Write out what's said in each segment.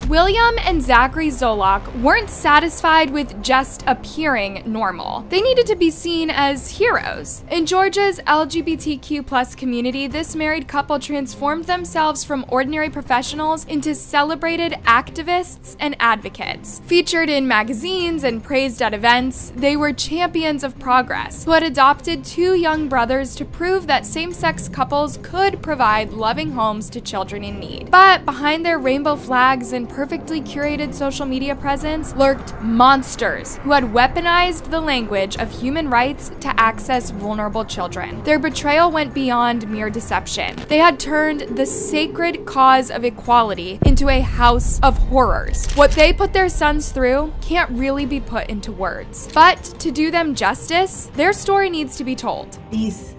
William and Zachary Zulock weren't satisfied with just appearing normal. They needed to be seen as heroes. In Georgia's LGBTQ+ community, this married couple transformed themselves from ordinary professionals into celebrated activists and advocates. Featured in magazines and praised at events, they were champions of progress who had adopted 2 young brothers to prove that same-sex couples could provide loving homes to children in need. But behind their rainbow flags and perfectly curated social media presence lurked monsters who had weaponized the language of human rights to access vulnerable children. Their betrayal went beyond mere deception. They had turned the sacred cause of equality into a house of horrors. What they put their sons through can't really be put into words. But to do them justice, their story needs to be told. These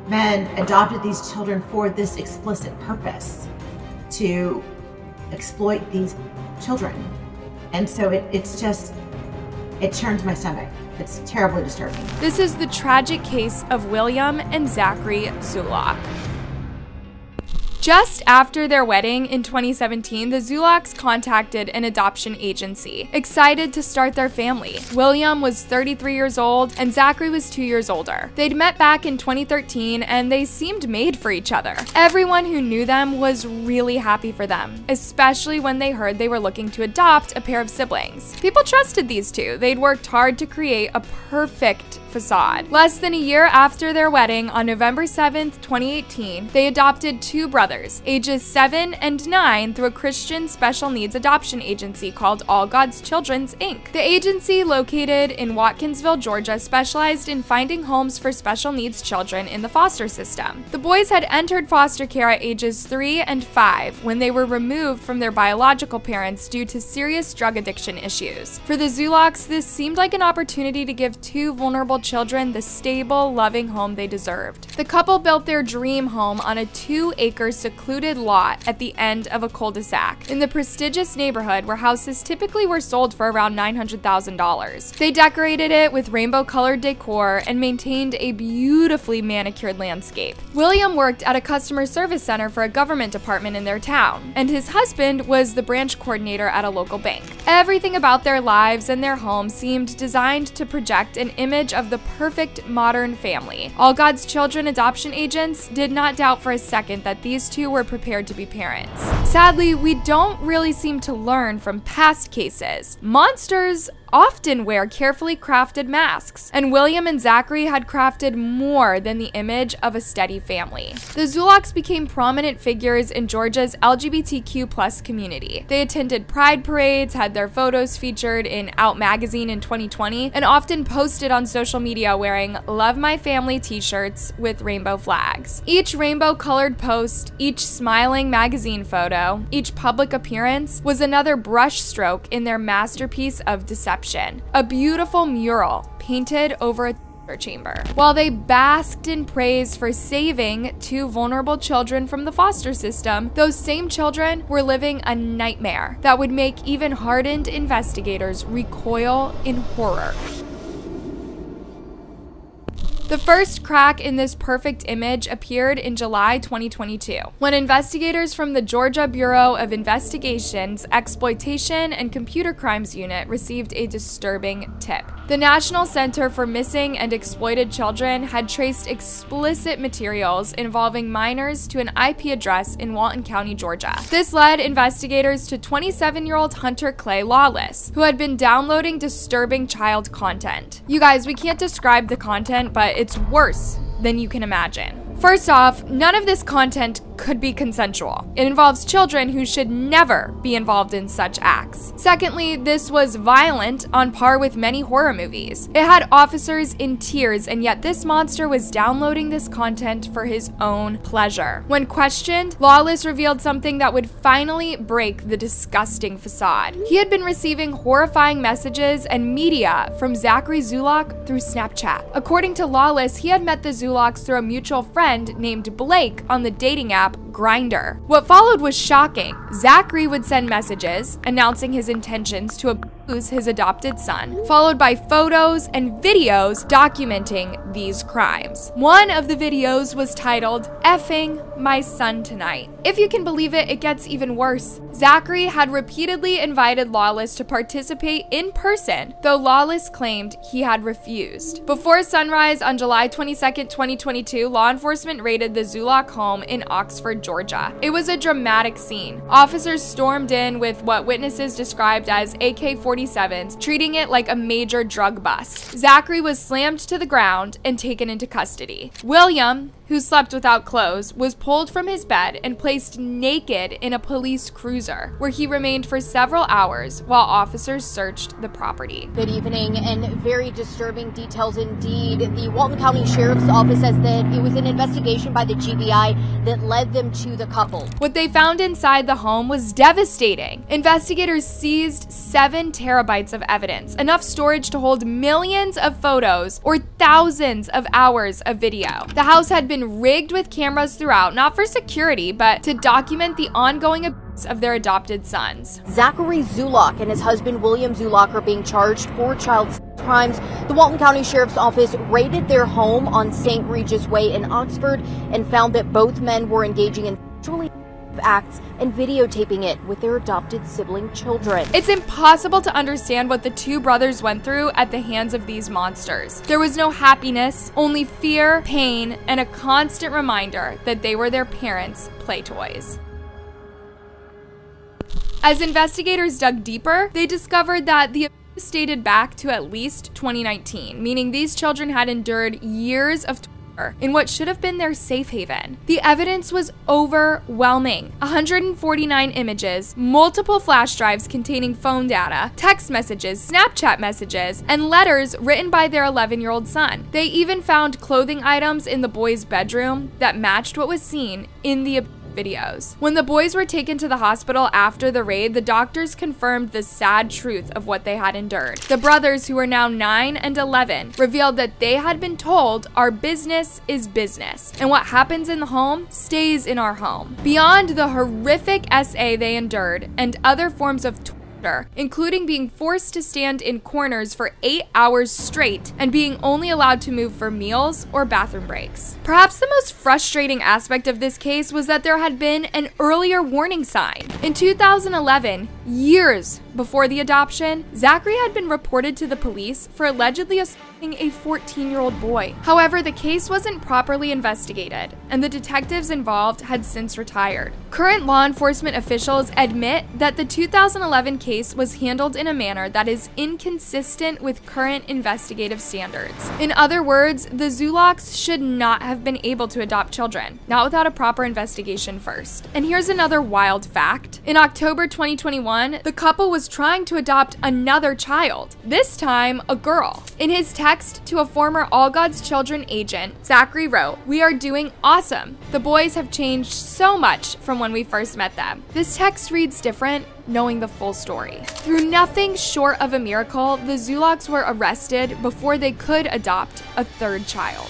men adopted these children for this explicit purpose, to exploit these children. And so it churns my stomach. It's terribly disturbing. This is the tragic case of William and Zachary Zulock. Just after their wedding in 2017, the Zulocks contacted an adoption agency, excited to start their family. William was 33 years old and Zachary was 2 years older. They'd met back in 2013 and they seemed made for each other. Everyone who knew them was really happy for them, especially when they heard they were looking to adopt a pair of siblings. People trusted these two. They'd worked hard to create a perfect facade. Less than a year after their wedding, on November 7th, 2018, they adopted 2 brothers, ages 7 and 9, through a Christian special needs adoption agency called All God's Children's, Inc. The agency, located in Watkinsville, Georgia, specialized in finding homes for special needs children in the foster system. The boys had entered foster care at ages 3 and 5 when they were removed from their biological parents due to serious drug addiction issues. For the Zulocks, this seemed like an opportunity to give 2 vulnerable children the stable, loving home they deserved. The couple built their dream home on a 2-acre secluded lot at the end of a cul-de-sac in the prestigious neighborhood where houses typically were sold for around $900,000. They decorated it with rainbow-colored decor and maintained a beautifully manicured landscape. William worked at a customer service center for a government department in their town, and his husband was the branch coordinator at a local bank. Everything about their lives and their home seemed designed to project an image of the perfect modern family. All God's Children adoption agents did not doubt for a second that these 2 were prepared to be parents. Sadly, we don't really seem to learn from past cases. Monsters often wear carefully crafted masks, and William and Zachary had crafted more than the image of a steady family. The Zulocks became prominent figures in Georgia's LGBTQ+ community. They attended pride parades, had their photos featured in Out magazine in 2020, and often posted on social media wearing "Love My Family" t-shirts with rainbow flags. Each rainbow-colored post, each smiling magazine photo, each public appearance was another brushstroke in their masterpiece of deception. A beautiful mural painted over a chamber. While they basked in praise for saving 2 vulnerable children from the foster system, those same children were living a nightmare that would make even hardened investigators recoil in horror. The first crack in this perfect image appeared in July 2022, when investigators from the Georgia Bureau of Investigation's Exploitation and Computer Crimes Unit received a disturbing tip. The National Center for Missing and Exploited Children had traced explicit materials involving minors to an IP address in Walton County, Georgia. This led investigators to 27-year-old Hunter Clay Lawless, who had been downloading disturbing child content. You guys, we can't describe the content, but it's worse than you can imagine. First off, none of this content could be consensual. It involves children who should never be involved in such acts. Secondly, this was violent on par with many horror movies. It had officers in tears, and yet this monster was downloading this content for his own pleasure. When questioned, Lawless revealed something that would finally break the disgusting facade. He had been receiving horrifying messages and media from Zachary Zulock through Snapchat. According to Lawless, he had met the Zulocks through a mutual friend named Blake on the dating app Grindr. What followed was shocking. Zachary would send messages announcing his intentions to his adopted son, followed by photos and videos documenting these crimes. One of the videos was titled, "Effing My Son Tonight." If you can believe it, it gets even worse. Zachary had repeatedly invited Lawless to participate in person, though Lawless claimed he had refused. Before sunrise on July 22, 2022, law enforcement raided the Zulock home in Oxford, Georgia. It was a dramatic scene. Officers stormed in with what witnesses described as AK-47s, treating it like a major drug bust. Zachary was slammed to the ground and taken into custody. William, who slept without clothes, was pulled from his bed and placed naked in a police cruiser, where he remained for several hours while officers searched the property. Good evening, and very disturbing details indeed. The Walton County Sheriff's Office says that it was an investigation by the GBI that led them to the couple. What they found inside the home was devastating. Investigators seized 7 terabytes of evidence, enough storage to hold millions of photos or thousands of hours of video. The house had been rigged with cameras throughout, not for security, but to document the ongoing abuse of their adopted sons. Zachary Zulock and his husband William Zulock are being charged for child crimes. The Walton County Sheriff's Office raided their home on St. Regis Way in Oxford and found that both men were engaging in sexually acts and videotaping it with their adopted sibling children. It's impossible to understand what the two brothers went through at the hands of these monsters. There was no happiness, only fear, pain, and a constant reminder that they were their parents' play toys. As investigators dug deeper, they discovered that the abuse dated back to at least 2019, meaning these children had endured years of in what should have been their safe haven. The evidence was overwhelming. 149 images, multiple flash drives containing phone data, text messages, Snapchat messages, and letters written by their 11-year-old son. They even found clothing items in the boy's bedroom that matched what was seen in the videos. When the boys were taken to the hospital after the raid, the doctors confirmed the sad truth of what they had endured. The brothers, who are now 9 and 11, revealed that they had been told, "Our business is business, and what happens in the home stays in our home." Beyond the horrific SA they endured and other forms of including being forced to stand in corners for 8 hours straight and being only allowed to move for meals or bathroom breaks. Perhaps the most frustrating aspect of this case was that there had been an earlier warning sign. In 2011, years before the adoption, Zachary had been reported to the police for allegedly assaulting a 14-year-old boy. However, the case wasn't properly investigated, and the detectives involved had since retired. Current law enforcement officials admit that the 2011 case was handled in a manner that is inconsistent with current investigative standards. In other words, the Zulocks should not have been able to adopt children, not without a proper investigation first. And here's another wild fact. In October 2021, the couple was trying to adopt another child, this time a girl. In his text to a former All God's Children agent, Zachary wrote, "We are doing awesome. The boys have changed so much from when we first met them." This text reads different knowing the full story. Through nothing short of a miracle, the Zulocks were arrested before they could adopt a third child.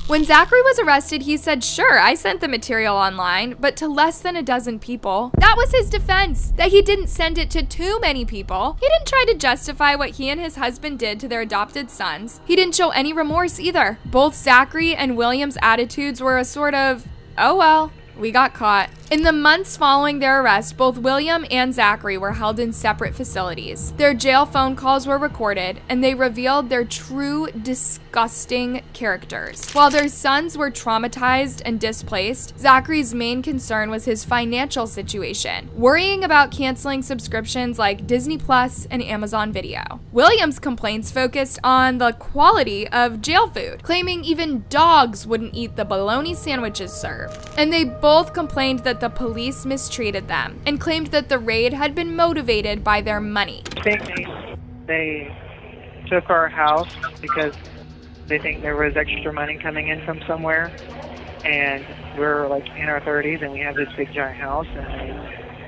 When Zachary was arrested, he said, "Sure, I sent the material online, but to less than a dozen people." That was his defense, that he didn't send it to too many people. He didn't try to justify what he and his husband did to their adopted sons. He didn't show any remorse either. Both Zachary and William's attitudes were a sort of, "Oh well, we got caught." In the months following their arrest, both William and Zachary were held in separate facilities. Their jail phone calls were recorded, and they revealed their true, disgusting characters. While their sons were traumatized and displaced, Zachary's main concern was his financial situation, worrying about canceling subscriptions like Disney Plus and Amazon Video. William's complaints focused on the quality of jail food, claiming even dogs wouldn't eat the bologna sandwiches served. And they both complained that the police mistreated them and claimed that the raid had been motivated by their money. I think they took our house because they think there was extra money coming in from somewhere, and we're like in our 30s and we have this big giant house, and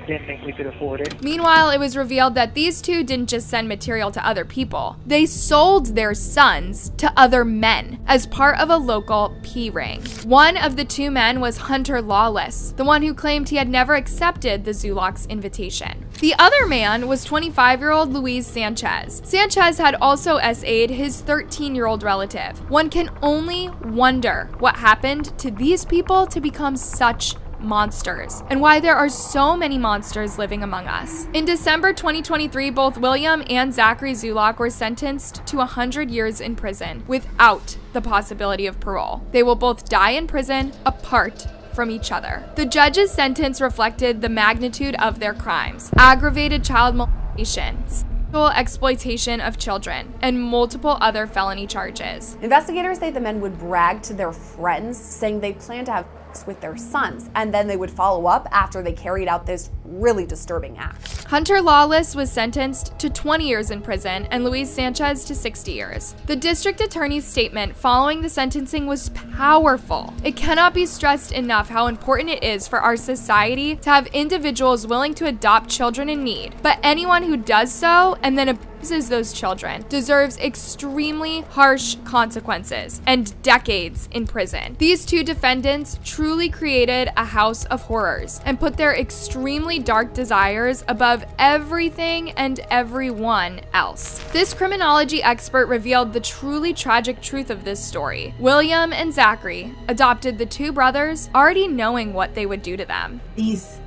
they didn't think we could afford it. Meanwhile, it was revealed that these two didn't just send material to other people. They sold their sons to other men as part of a local P-ring. One of the two men was Hunter Lawless, the one who claimed he had never accepted the Zulocks' invitation. The other man was 25-year-old Luis Sanchez. Sanchez had also SA'd his 13-year-old relative. One can only wonder what happened to these people to become such monsters, and why there are so many monsters living among us. In December 2023, both William and Zachary Zulock were sentenced to 100 years in prison without the possibility of parole. They will both die in prison apart from each other. The judge's sentence reflected the magnitude of their crimes: aggravated child molestation, sexual exploitation of children, and multiple other felony charges. Investigators say the men would brag to their friends, saying they plan to have sex with their sons, and then they would follow up after they carried out this really disturbing act. Hunter Lawless was sentenced to 20 years in prison and Luis Sanchez to 60 years. The district attorney's statement following the sentencing was powerful. It cannot be stressed enough how important it is for our society to have individuals willing to adopt children in need, but anyone who does so and then abuses those children deserves extremely harsh consequences and decades in prison. These two defendants truly created a house of horrors and put their extremely dark desires above everything and everyone else. This criminology expert revealed the truly tragic truth of this story. William and Zachary adopted the two brothers, already knowing what they would do to them. These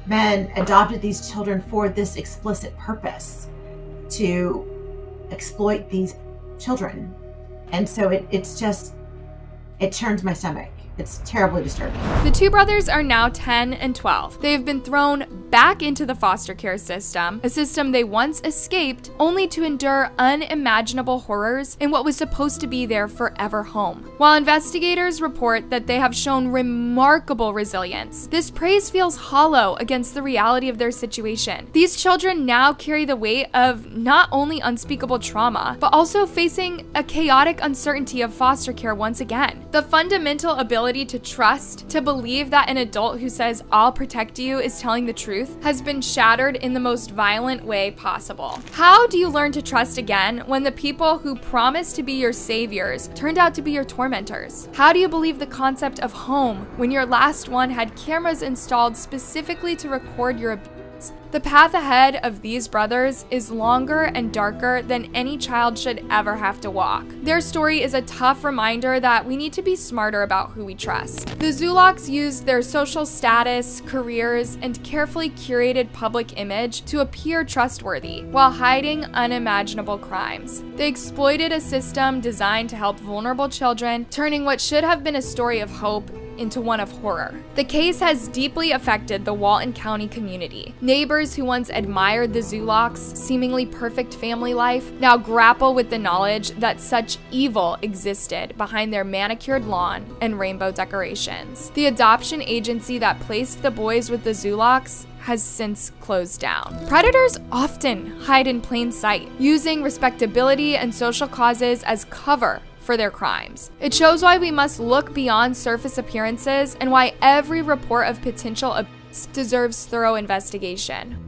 men adopted these children for this explicit purpose, to exploit these children. And so it turns my stomach. It's terribly disturbing. The two brothers are now 10 and 12. They have been thrown back into the foster care system, a system they once escaped, only to endure unimaginable horrors in what was supposed to be their forever home. While investigators report that they have shown remarkable resilience, this praise feels hollow against the reality of their situation. These children now carry the weight of not only unspeakable trauma, but also facing a chaotic uncertainty of foster care once again. The fundamental ability to trust, to believe that an adult who says, "I'll protect you," is telling the truth, has been shattered in the most violent way possible. How do you learn to trust again when the people who promised to be your saviors turned out to be your tormentors? How do you believe the concept of home when your last one had cameras installed specifically to record your abuse? The path ahead of these brothers is longer and darker than any child should ever have to walk. Their story is a tough reminder that we need to be smarter about who we trust. The Zulocks used their social status, careers, and carefully curated public image to appear trustworthy while hiding unimaginable crimes. They exploited a system designed to help vulnerable children, turning what should have been a story of hope into one of horror. The case has deeply affected the Walton County community. Neighbors who once admired the Zulocks' seemingly perfect family life now grapple with the knowledge that such evil existed behind their manicured lawn and rainbow decorations. The adoption agency that placed the boys with the Zulocks has since closed down. Predators often hide in plain sight, using respectability and social causes as cover for their crimes. It shows why we must look beyond surface appearances and why every report of potential abuse deserves thorough investigation.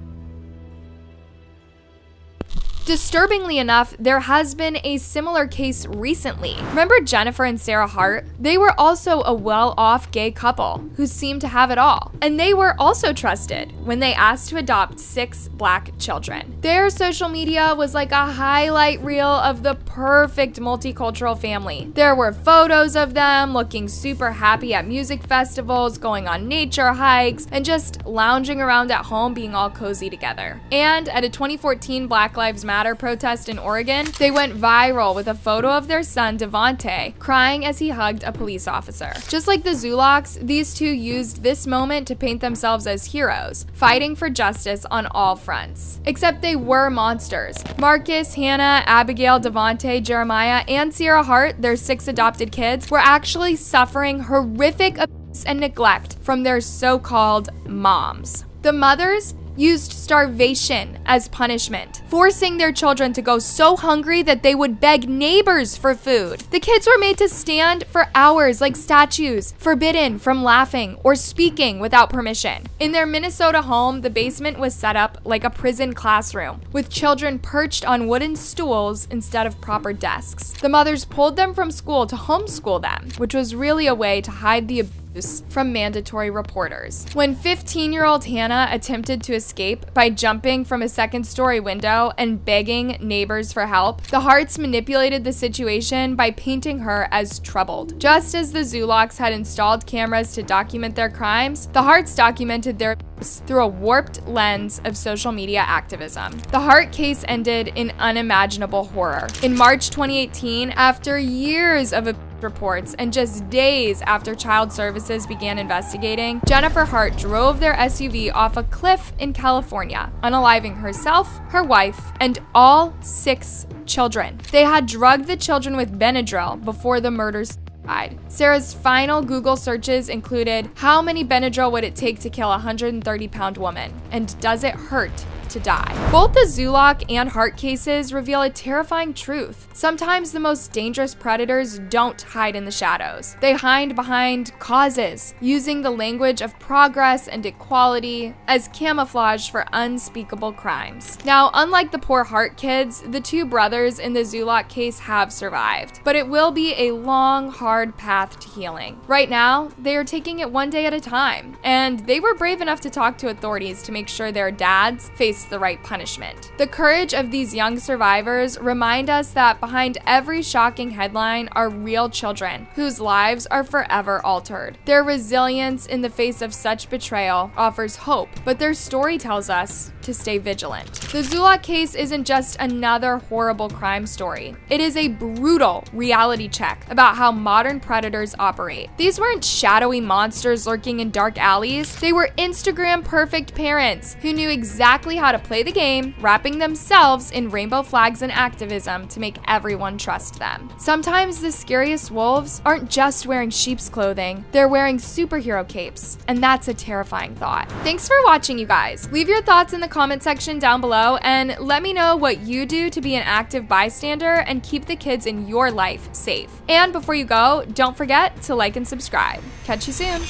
Disturbingly enough, there has been a similar case recently. Remember Jennifer and Sarah Hart? They were also a well-off gay couple who seemed to have it all. And they were also trusted when they asked to adopt 6 black children. Their social media was like a highlight reel of the perfect multicultural family. There were photos of them looking super happy at music festivals, going on nature hikes, and just lounging around at home being all cozy together. And at a 2014 Black Lives Matter protest in Oregon, they went viral with a photo of their son Devontae crying as he hugged a police officer. Just like the Zulocks, these two used this moment to paint themselves as heroes, fighting for justice on all fronts. Except they were monsters. Marcus, Hannah, Abigail, Devontae, Jeremiah, and Sierra Hart, their 6 adopted kids, were actually suffering horrific abuse and neglect from their so-called moms. The mothers used starvation as punishment, forcing their children to go so hungry that they would beg neighbors for food. The kids were made to stand for hours like statues, forbidden from laughing or speaking without permission. In their Minnesota home, the basement was set up like a prison classroom, with children perched on wooden stools instead of proper desks. The mothers pulled them from school to homeschool them, which was really a way to hide the abuse from mandatory reporters. When 15-year-old Hannah attempted to escape by jumping from a second-story window and begging neighbors for help, the Harts manipulated the situation by painting her as troubled. Just as the Zulocks had installed cameras to document their crimes, the Harts documented their abuse through a warped lens of social media activism. The Hart case ended in unimaginable horror. In March 2018, after years of reports and just days after Child Services began investigating, Jennifer Hart drove their SUV off a cliff in California, unaliving herself, her wife, and all 6 children. They had drugged the children with Benadryl before the murders. Sarah's final Google searches included, how many Benadryl would it take to kill a 130-pound woman? And does it hurt to die? Both the Zulock and Hart cases reveal a terrifying truth. Sometimes the most dangerous predators don't hide in the shadows. They hide behind causes, using the language of progress and equality as camouflage for unspeakable crimes. Now, unlike the poor Hart kids, the 2 brothers in the Zulock case have survived, but it will be a long, hard path to healing. Right now, they are taking it one day at a time, and they were brave enough to talk to authorities to make sure their dads face the right punishment. The courage of these young survivors remind us that behind every shocking headline are real children whose lives are forever altered. Their resilience in the face of such betrayal offers hope, but their story tells us to stay vigilant. The Zulock case isn't just another horrible crime story. It is a brutal reality check about how modern predators operate. These weren't shadowy monsters lurking in dark alleys. They were Instagram perfect parents who knew exactly how to play the game, wrapping themselves in rainbow flags and activism to make everyone trust them. Sometimes the scariest wolves aren't just wearing sheep's clothing, they're wearing superhero capes, and that's a terrifying thought. Thanks for watching, you guys. Leave your thoughts in the comment section down below and let me know what you do to be an active bystander and keep the kids in your life safe. And before you go, don't forget to like and subscribe. Catch you soon.